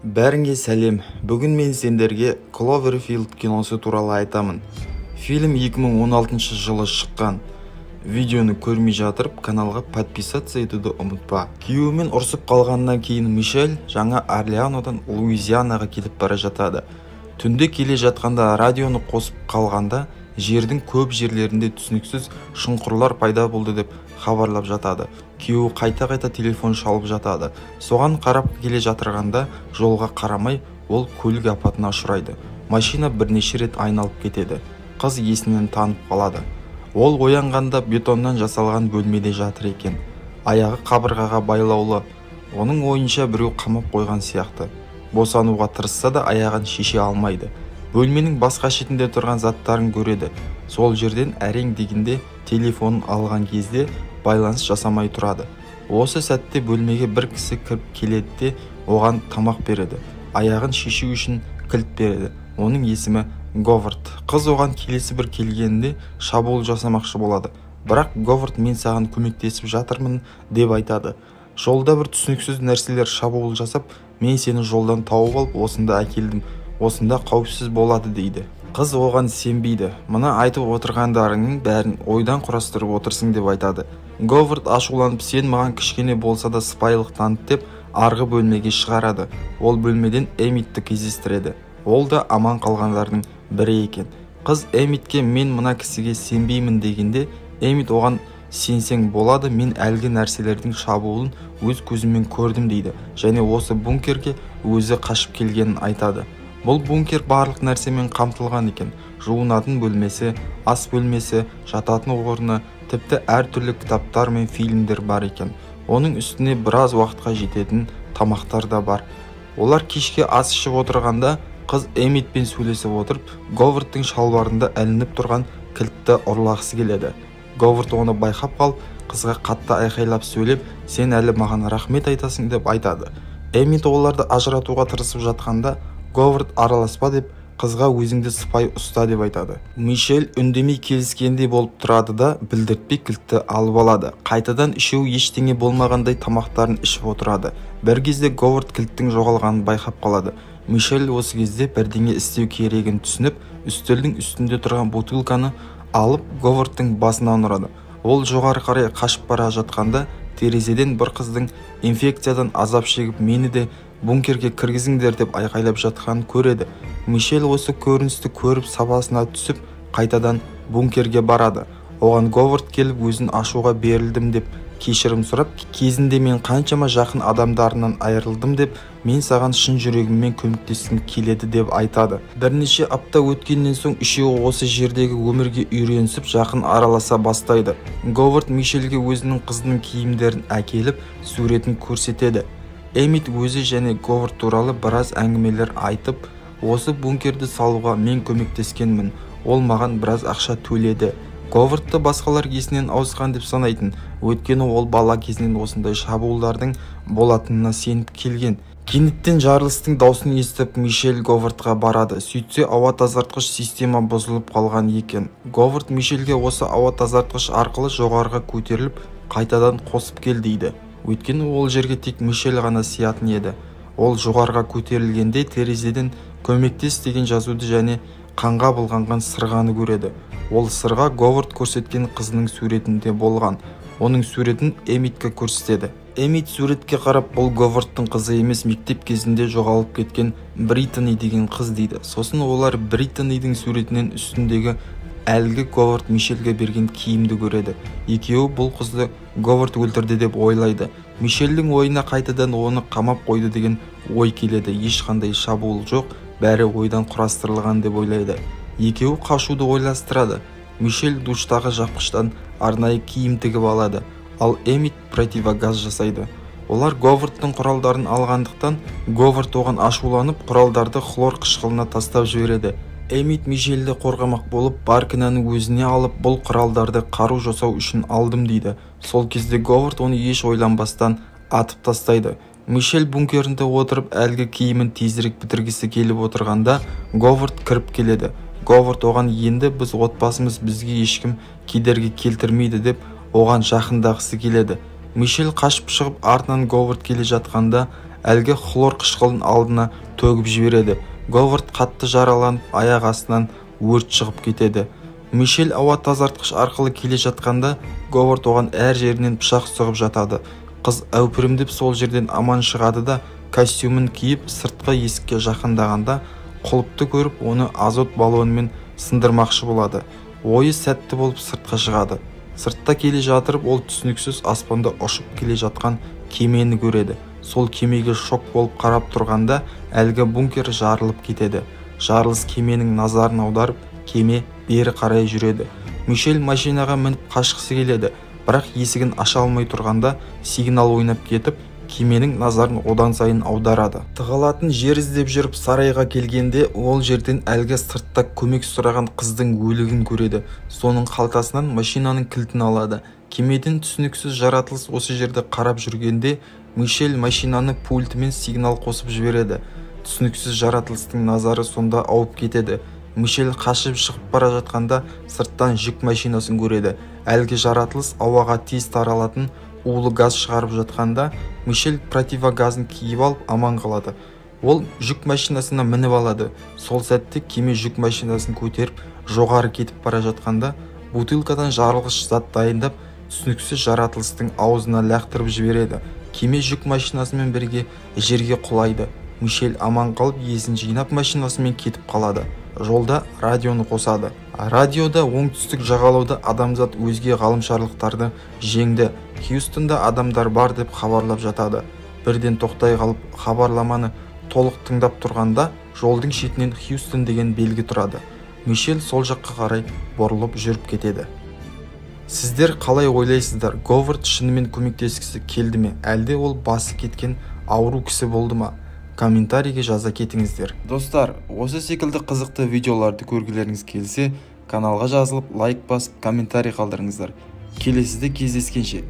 Бәріңе сәлем. Бүгін мен сендерге Cloverfield киносы туралы айтамын. Фильм 2016 жылы шыққан. Видеоны көрмей жатырып, каналға подписаться етуді ұмытпа. Күйеуімен ұрсып қалғаннан кейін Мишель жаңа Орлеанодан Луизианаға кетіп бара жатады. Түнде келе жатқанда радионы қосып қалғанда, жердің көп жерлерінде түсініксіз шұңқырлар пайда болды деп хабарлап жатады. Күйеуі қайта-қайта телефон шалып жатады. Соған қарап келе жатырғанда жолға қарамай ол көлік апатына ұшырайды. Машина бірнеше рет айналып кетеді. Қыз есінен танып қалады. Ол оянғанда бетоннан жасалған бөлмеде жатыр екен. Аяғы қабырғаға байлаулы. Оның ойынша біреу қамап қойған сияқты. Босануға тырысса да аяғын шеше алмайды. Бөлменің басқа шетінде тұрған заттарын көреді. Сол жерден әрең дегенде телефонын алған кезде байланыс жасамай тұрады. Осы сәтте бөлмеге бір кісі кіріп келеді де оған тамақ береді. Аяғын шешу үшін кілт береді. Оның есімі Говард. Қыз оған келесі бір келгенде шабуыл жасамақшы болады. Бірақ Говард мен саған көмектесіп жатырмын деп айтады. Жолда бір түсініксіз нәрселер шабуыл жасап, мен сені жолдан тауып алып осында әкелдім. Осында қауіпсіз болады дейді. Қыз оған сенбейді. Мына айтып отырғандарыңның бәрін ойдан құрастырып отырсың деп айтады. Говард ашуланып, сен маған кішкене болса да сыпайылық таныт деп арғы бөлмеге шығарады. Ол бөлмеден Эмитті кездестіреді. Ол да аман қалғандардың бірі екен. Қыз Эмитке мен мына кісіге сенбеймін дегенде, Эмит оған сенсең болады, мен әлгі нәрселердің шабуылын өз көзіммен көрдім дейді. Және осы бункерге өзі қашып келгенін айтады. Бұл бункер барлық нәрсемен қамтылған екен. Жуынатын бөлмесі, ас бөлмесі, жататын орны, тіпті әртүрлі кітаптар мен фильмдер бар екен. Оның үстіне біраз уақытқа жететін тамақтар да бар. Олар кешке ас ішіп отырғанда, қыз Эмитпен сөйлесіп отырып, Говардтың шалбарында ілініп тұрған кілтті ұрлағысы келеді. Говард оны байқап қалып, қызға қатты айқайлап сөйлеп, сен әлі маған рахмет айтасың деп айтады. Эмит оларды ажыратуға тырысып жатқанда, Говард араласпа деп, қызға өзіңді сыпай ұста деп айтады. Мишель үндемей келіскендей болып тұрады да білдіртпей кілтті алып алады. Қайтадан үшеуі ештеңе болмағандай тамақтарын ішіп отырады. Бір кезде Говард кілттің жоғалғанын байқап қалады. Мишель осы кезде бірдеңе істеу керегін түсініп, үстелдің үстінде тұрған бутылканы алып Говардтың басынан ұрады. Ол жоғары қарай қашып бара жатқанда терезеден бір қыздың инфекциядан азап шегіп, мені де бункерге кіргізіңдер деп айқайлап жатқанын көреді. Мишель осы көріністі көріп сабасына түсіп, қайтадан бункерге барады. Оған Говард келіп өзін ашуға берілдім деп кешірім сұрап, кезінде мен қаншама жақын адамдарынан айырылдым деп, мен саған шын жүрегіммен көмектескім келеді деп айтады. Бірнеше апта өткеннен соң үшеуі осы жердегі өмірге үйренісіп жақын араласа бастайды. Говард Мишельге өзінің қызының киімдерін әкеліп, суретін көрсетеді. Эмит өзі және Говард туралы біраз әңгімелер айтып, осы бункерді салуға мен көмектескенмін. Ол маған біраз ақша төледі. Говардты басқалар есінен ауысқан деп санайтын, өйткені ол бала кезінен осындай шабуылдардың болатынына сеніп келген. Кенеттен жарылыстың даусын естіп, Мишель Говардқа барады. Сөйтсе, ауа тазартқыш система бұзылып қалған екен. Говард Мишельге осы ауа тазартқыш арқылы жоғарыға көтеріліп, қайтадан қосып кел дейді. Өйткені ол жерге тек Мишель ғана сиятын еді. Ол жоғарыға көтерілгенде терезеден көмектес деген жазуды және қанға былғанған сырғаны көреді. Ол сырға Говард көрсеткен қызының суретінде болған. Оның суретін Эмитке көрсетеді. Эмит суретке қарап, бұл Говардтың қызы емес, мектеп кезінде жоғалып кеткен Британи деген қыз дейді. Сосын олар Британидің суретінен үстіндегі әлгі Говард Мишельге берген киімді көреді. Екеуі бұл қызды Говард өлтірді деп ойлайды. Мишельдің ойына қайтадан оны қамап қойды деген ой келеді. Ешқандай шабуыл жоқ, бәрі ойдан құрастырылған деп ойлайды. Екеуі қашуды ойластырады. Мишель душтағы жапқыштан арнайы киім тігіп алады, ал Эмит противогаз жасайды. Олар Говардтың құралдарын алғандықтан, Говард оған ашуланып, құралдарды хлор қышқылына тастап жібереді. Эмит Мишельді қорғамақ болып, бар кінәні өзіне алып, бұл құралдарды қару жасау үшін алдым дейді. Сол кезде Говард оны еш ойланбастан атып тастайды. Мишель бункерінде отырып, әлгі киімін тезірек бітіргісі келіп отырғанда, Говард кіріп келеді. Говард оған енді біз отбасымыз, бізге ешкім кедергі келтірмейді деп оған жақындағысы келеді. Мишель қашып шығып, артынан Говард келе жатқанда, әлгі хлор қышқылын алдына төгіп жібереді. Говард қатты жараланып, аяқ астынан өрт шығып кетеді. Мишель ауа тазартқыш арқылы келе жатқанда, Говард оған әр жерінен пышақ сұғып жатады. Қыз әупірімдеп сол жерден аман шығады да, костюмін киіп сыртқы есікке жақындағанда, құлыпты көріп, оны азот баллонымен сындырмақшы болады. Ойы сәтті болып сыртқа шығады. Сыртта келе жатырып, ол түсініксіз аспанда ұшып келе жатқан кемені көреді. Сол кемеге шок болып қарап тұрғанда, әлгі бункер жарылып кетеді. Жарылыс кеменің назарын аударып, кеме бері қарай жүреді. Мишель машинаға мініп қашқысы келеді, бірақ есігін аша алмай тұрғанда сигнал ойнап кетіп, кеменің назарын одан сайын аударады. Тығылатын жер іздеп жүріп сарайға келгенде, ол жерден әлгі сыртта көмек сұраған қыздың өлігін көреді. Соның қалтасынан машинаның кілтін алады. Кемеден түсініксіз жаратылыс осы жерде қарап жүргенде, Мишель машинаны пультімен сигнал қосып жібереді. Түсініксіз жаратылыстың назары сонда ауып кетеді. Мишель қашып шығып бара жатқанда сырттан жүк машинасын көреді. Әлгі жаратылыс ауаға тез таралатын улы газ шығарып жатқанда, Мишель противогазын киіп алып аман қалады. Ол жүк машинасына мініп алады. Сол сәтте кеме жүк машинасын көтеріп жоғары кетіп бара жатқанда, бутылкадан жарылғыш зат дайындап, түсініксіз жаратылыстың аузына лақтырып жібереді. Кеме жүк машинасымен бірге жерге құлайды. Мишель аман қалып, есін жинап машинасымен кетіп қалады. Жолда радионы қосады. Радиода оңтүстік жағалауда адамзат өзге ғалымшарлықтарды жеңді. Хьюстонда адамдар бар деп хабарлап жатады. Бірден тоқтай қалып, хабарламаны толық тыңдап тұрғанда, жолдың шетінен Хьюстон деген белгі тұрады. Мишель сол жаққа қарай бұрылып жүріп кетеді. Сіздер қалай ойлайсыздар? Говард шынымен көмектескісі келді ме? Әлде ол басы кеткен ауру кісі болды ма? Комментарийге жаза кетіңіздер. Достар, осы секілді қызықты видеоларды көргілеріңіз келсе, каналға жазылып, лайк басып, комментарий қалдырыңыздар. Келесіде кездескенше.